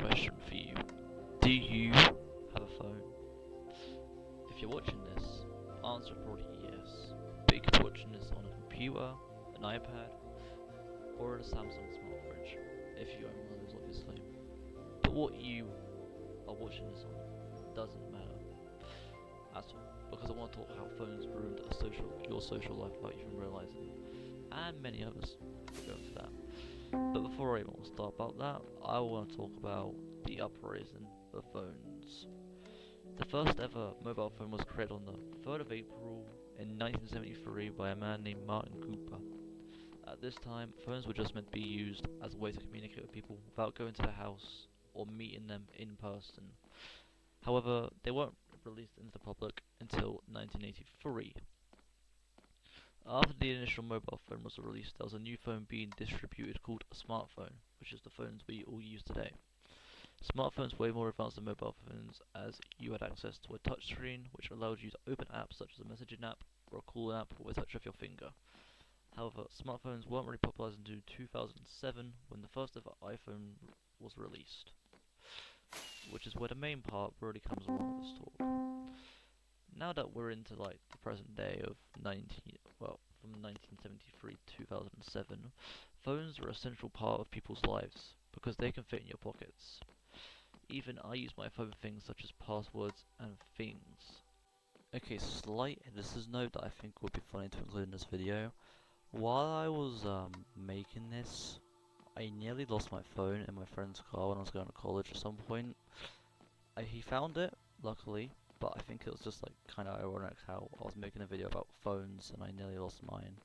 question for you. Do you have a phone? If you're watching this, answer probably yes. But you could be watching this on a computer, an iPad, or a Samsung smart fridge, if you own one of those obviously. But what you are watching this on doesn't matter at all, because I want to talk how phones ruined your social life without even realising, and many others. We'll go into that. But before I even start about that, I want to talk about the uprising of phones. The first ever mobile phone was created on the 3rd of April in 1973 by a man named Martin Cooper. At this time, phones were just meant to be used as a way to communicate with people without going to their house or meeting them in person. However, they weren't released into the public until 1983. After the initial mobile phone was released, there was a new phone being distributed called a smartphone, which is the phones we all use today. Smartphones were way more advanced than mobile phones, as you had access to a touchscreen which allowed you to open apps such as a messaging app or a call app with a touch of your finger. However, smartphones weren't really popularized until 2007 when the first ever iPhone was released, which is where the main part really comes along with this talk. Now that we're into like the present day of from 1973 to 2007, phones are a central part of people's lives because they can fit in your pockets. Even I use my phone for things such as passwords and things. Okay, slight listener's note that I think would be funny to include in this video. While I was making this, I nearly lost my phone in my friend's car when I was going to college at some point. He found it, luckily, but I think it was just like kind of ironic how I was making a video about phones and I nearly lost mine.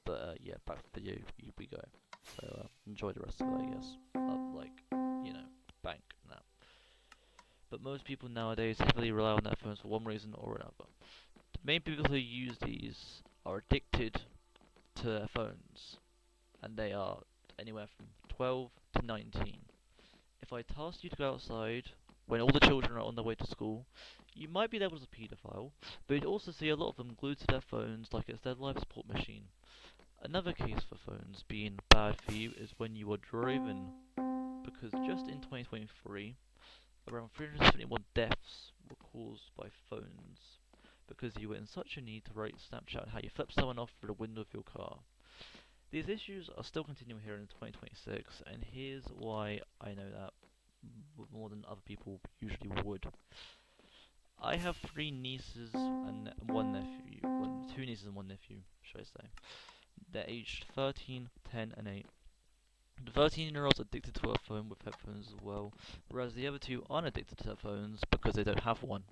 But yeah, back to the video, we go. So enjoy the rest of it, I guess. Bank now. But most people nowadays heavily rely on their phones for one reason or another. The main people who use these are addicted to their phones, and they are anywhere from 12 to 19. If I tasked you to go outside when all the children are on their way to school, you might be labelled as a paedophile, but you'd also see a lot of them glued to their phones like it's their life support machine. Another case for phones being bad for you is when you are driving, because just in 2023, around 371 deaths were caused by phones because you were in such a need to rate Snapchat how you flip someone off through the window of your car. These issues are still continuing here in 2026, and here's why I know that more than other people usually would. I have 3 nieces and one nephew, well, 2 nieces and 1 nephew, should I say. They're aged 13, 10, and 8. The 13-year-old's addicted to her phone with headphones as well, whereas the other two aren't addicted to their phones because they don't have one.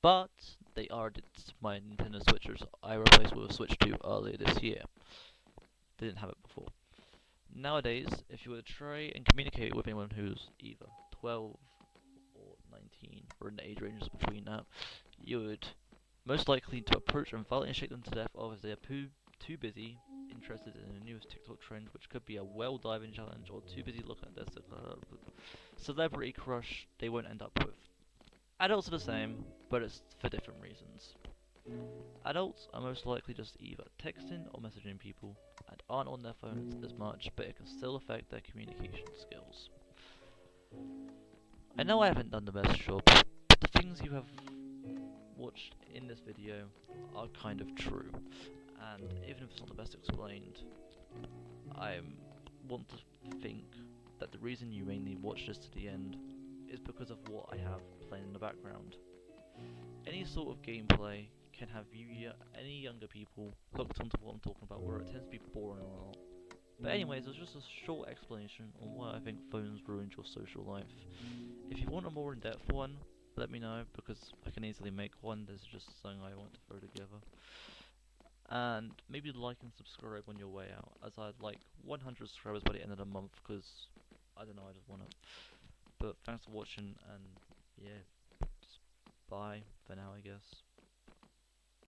But they are addicted to my Nintendo Switchers I replaced with a Switch 2 earlier this year. They didn't have it before. Nowadays, if you were to try and communicate with anyone who's either 12 or 19, or in the age ranges between that, you would most likely to approach and violently shake them to death, or if they are too busy interested in the newest TikTok trend, which could be a well diving challenge, or too busy looking at their celebrity crush they won't end up with. Adults are the same, but it's for different reasons. Adults are most likely just either texting or messaging people and aren't on their phones as much, but it can still affect their communication skills. I know I haven't done the best job, but the things you have watched in this video are kind of true, and even if it's not the best explained, I want to think that the reason you mainly watch this to the end is because of what I have playing in the background. Any sort of gameplay can have any younger people hooked onto what I'm talking about, where it tends to be boring a lot. But anyways, it was just a short explanation on why I think phones ruined your social life. If you want a more in-depth one, let me know, because I can easily make one. There's just something I want to throw together. And maybe like and subscribe on your way out, as I'd like 100 subscribers by the end of the month, because, I don't know, I just want it. But thanks for watching, and yeah, just bye for now, I guess.